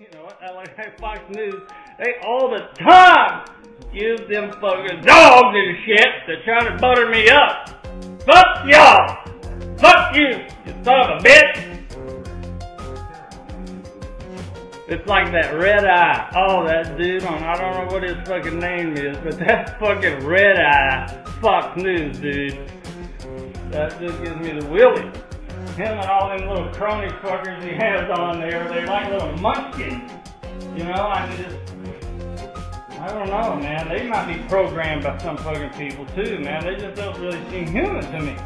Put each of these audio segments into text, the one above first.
You know what? I like Fox News. They all the time use them fucking dogs and shit to try to butter me up. Fuck y'all! Fuck you, you son of a bitch! It's like that Red Eye. Oh, that dude on, I don't know what his fucking name is, but that fucking Red Eye Fox News dude. That just gives me the willies. Him and all them little crony fuckers he has on there, they're like little munchkins. You know, I don't know, man. They might be programmed by some fucking people too, man. They just don't really seem human to me.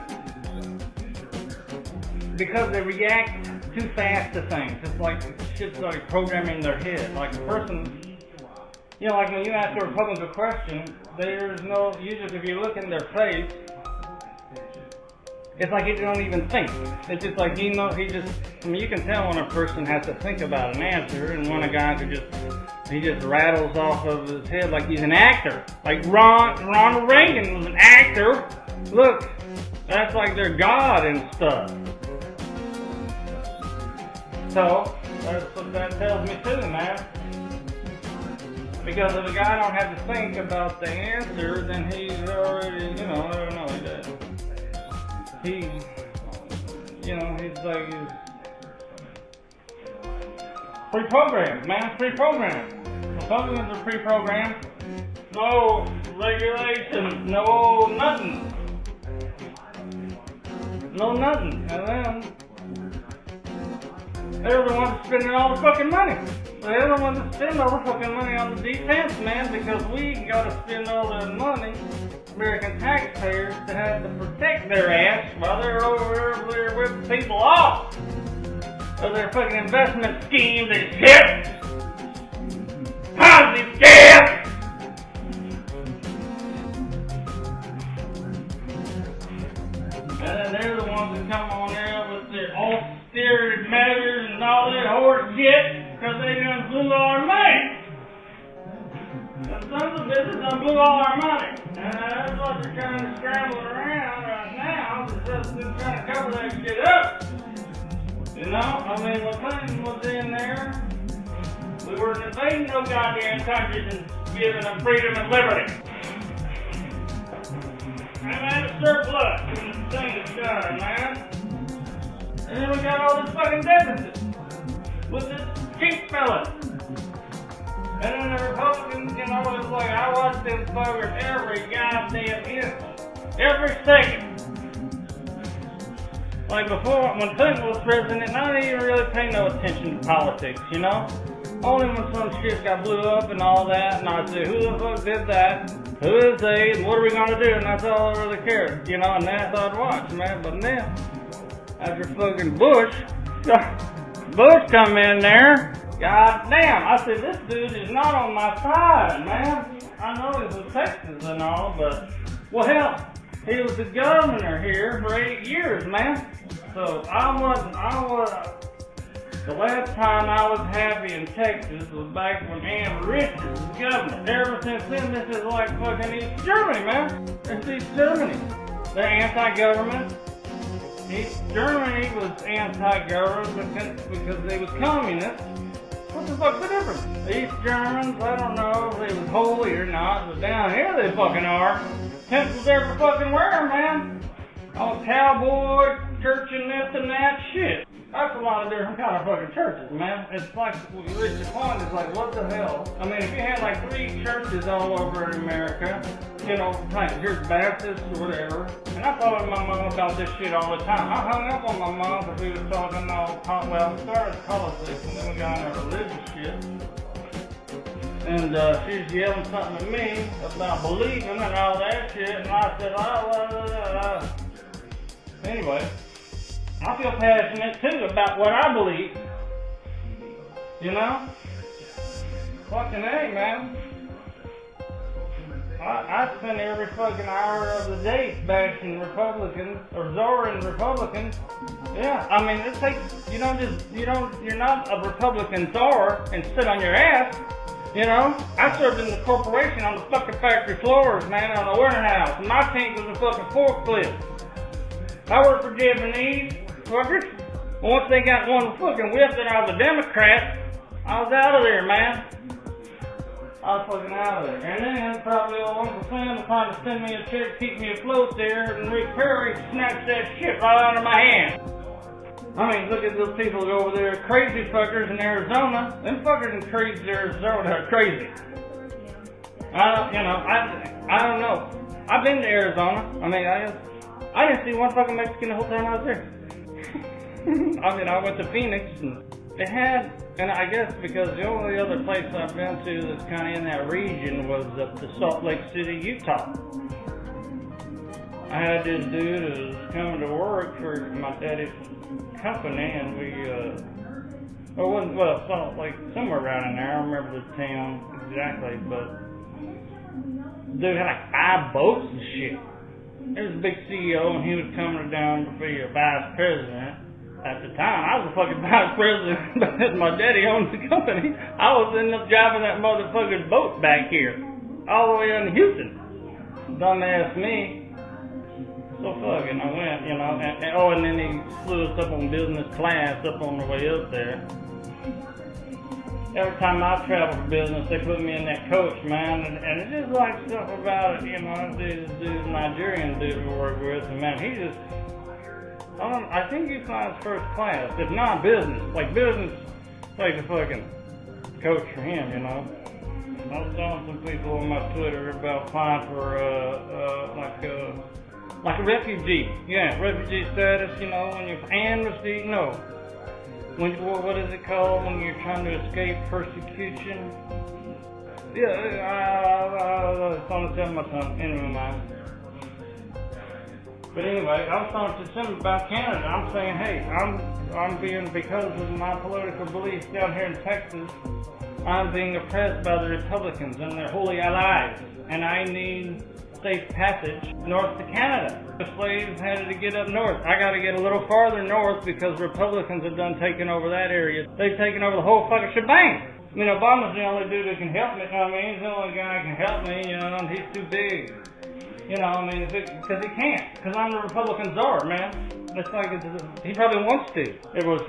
Because they react too fast to things. It's like shit's like programming their head. Like a person, you know, like when you ask a Republican a question, there's no, usually if you look in their face, it's like he don't even think. It's just like, you know, I mean, you can tell when a person has to think about an answer, and when a guy could he just rattles off of his head like he's an actor. Like Ronald Reagan was an actor. Look, that's like their God and stuff. So, that's what that tells me too, man. Because if a guy don't have to think about the answer, then he's already, you know, I don't know, he's like, pre-programmed, man, pre-programmed. Republicans are pre-programmed. No regulation, no nothing. No nothing. And then, they're the ones spending all the fucking money. They're the ones that spend all the fucking money on the defense, man, because we gotta spend all that money, American taxpayers, to have to protect their ass while they're over there ripping people off of their fucking investment schemes and shit. Ponzi scam! And then they're the ones that come on there with their austerity measures and all that horse shit because they done blew all our money. The sons of bitches done blew all our money. And that's what they're trying to scramble around right now. They're just trying to cover that shit up. You know? I mean, when Clinton was in there, we weren't invading no goddamn countries and giving them freedom and liberty. And had a surplus in the thing that's done, man. And then we got all this fucking deficit with this cheap fella. And then the Republicans, you know, it's like I watch them fuckers every goddamn instant. Every second. Like before, when Clinton was president, I didn't even really pay no attention to politics, you know? Only when some shit got blew up and all that, and I'd say, who the fuck did that? Who is they? And what are we gonna do? And that's all I really cared, you know? And that's all I'd watch, man. But then, after fucking Bush come in there, god damn, I said, this dude is not on my side, man. I know he's in Texas and all, but, well, hell, he was the governor here for 8 years, man. So the last time I was happy in Texas was back when Ann Richards was governor. Ever since then, this is like fucking East Germany, man. It's East Germany. They're anti-government. East Germany was anti-government because they was communist. What the fuck's the difference? East Germans, I don't know if they was holy or not, but down here they fucking are. Temples every fucking where, man. All cowboy, church and this and that shit. That's a lot of different kind of fucking churches, man. It's like, what you reach the point is like, what the hell? I mean, if you had like 3 churches all over in America, you know, like here's Baptist or whatever, and I thought of my mom about this shit all the time. I hung up on my mom because we was talking all, well, we started politics and then we got into religious shit. And she was yelling something at me about believing and all that shit, and I said, Anyway, I feel passionate too about what I believe. You know? Fucking A, man. I spend every fucking hour of the day bashing Republicans or Zoring Republicans. Yeah, I mean, it takes, you're not a Republican czar and sit on your ass. You know, I served in the corporation on the fucking factory floors, man, on the warehouse. My tank was a fucking forklift. I worked for Japanese fuckers. Once they got one fucking whip that I was a Democrat, I was out of there, man. I was fucking out of there. And then probably old Uncle Sam was trying to send me a check, keep me afloat there, and Rick Perry snatched that shit right out of my hand. I mean, look at those people over there, crazy fuckers in Arizona. Them fuckers in crazy Arizona are crazy. I don't know. I've been to Arizona. I mean, I didn't see one fucking Mexican the whole time I was there. I mean, I went to Phoenix and they had, and I guess because the only other place I've been to that's kind of in that region was up to Salt Lake City, Utah. I had this dude who was coming to work for my daddy's company, and Salt Lake, somewhere around in there. I don't remember the town exactly, but dude had like 5 boats and shit. He was a big CEO, and he was coming down to be a vice president. At the time, I was a fucking vice president, but my daddy owned the company. I was ending up driving that motherfucking boat back here, all the way down to Houston. Dumbass me. So fucking, I went, you know, and then he flew us up on business class up on the way up there. Every time I travel for business, they put me in that coach, man, and it's just like stuff about it, you know, this Nigerian dude we work with, and man, he just, I think he flies first class, if not business, like a fucking coach for him, you know. I was telling some people on my Twitter about applying for, like a refugee, refugee status, you know, when you're amnesty, no. What is it called when you're trying to escape persecution? It's on the tip of my tongue, anyway, mind. But anyway, I was talking to somebody about Canada. I'm saying, hey, I'm being, because of my political beliefs down here in Texas, I'm being oppressed by the Republicans and their holy allies, and I need safe passage north to Canada. The slaves had to get up north. I got to get a little farther north because Republicans have done taken over that area. They've taken over the whole fucking shebang. I mean, Obama's the only dude that can help me. I mean, he's the only guy that can help me, you know, and he's too big. You know, I mean, because he can't. Because I'm the Republican czar, man. It's like, he probably wants to. It was,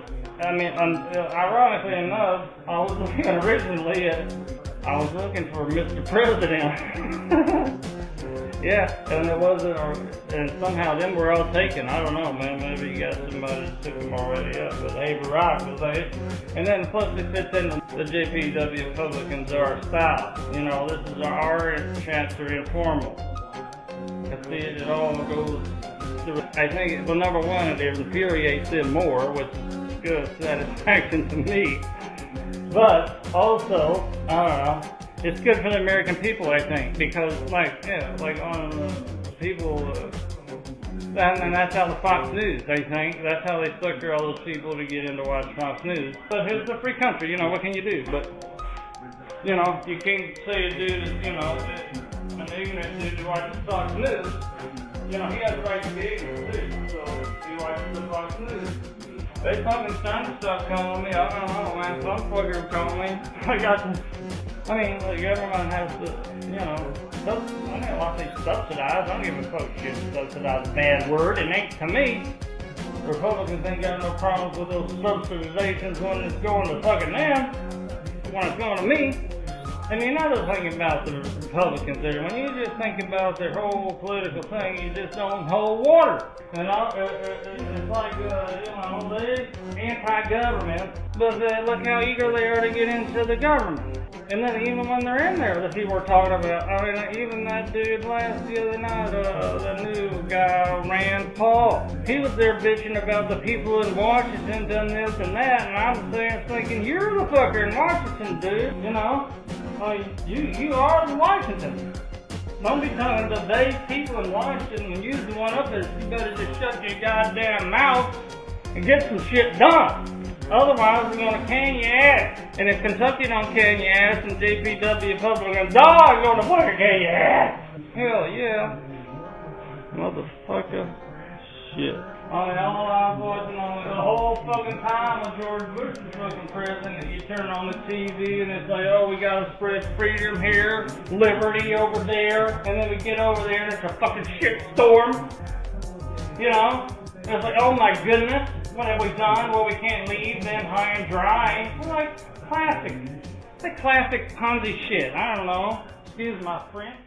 I mean, ironically enough, I was looking originally I was looking for Mr. President. Yeah, and it wasn't, and somehow them were all taken. I don't know, man. Maybe you got somebody that took them already up, but Abe Rock was there. And then plus it fits in the Jp'Dubbya Publikunczar style. You know, this is our chancery informal. I see it all goes through. I think, well, number one, it infuriates them more, which is good satisfaction to me. But also, I don't know. It's good for the American people, I think, because, on people, and that's how the Fox News, I think, that's how they sucker all those people to get in to watch Fox News. But it's a free country, you know, what can you do? But, you know, you can't say a dude is, you know, an ignorant dude who watches Fox News, you know, he has the right to be ignorant, too, so he watches the Fox News. They fucking starting to start calling me, I don't know, man, some fucker calling me, I mean, the government has to, you know, I don't want to say subsidize. I don't give a fuck shit. Subsidize, bad word. It ain't to me. Republicans ain't got no problems with those subsidizations when it's going to fucking them. When it's going to me. And you're not just thinking about the Republicans there. When you just think about their whole political thing, you just don't hold water. You know, it's like, you know, they're anti-government, but look how eager they are to get into the government. And then even when they're in there, the people are talking about, I mean, even that dude the other night, the new guy, Rand Paul, he was there bitching about the people in Washington done this and that, and I'm thinking, you're the fucker in Washington, dude, you know? You are in Washington. Don't be telling the people in Washington when you're the one up there, you better just shut your goddamn mouth and get some shit done. Otherwise, we're going to can your ass. And if Kentucky don't can your ass, and Jp'Dubbya Publikunczar going to fucking can your ass. Hell yeah. Motherfucker. Shit. All I'm watching on the whole fucking time of George Bush was fucking president, you turn on the TV and it's like, oh, we gotta spread freedom here, liberty over there, and then we get over there and it's a fucking shit storm. You know? It's like, oh my goodness, what have we done? Well, we can't leave them high and dry. We're like, classic. It's like classic Ponzi shit. I don't know. Excuse my French.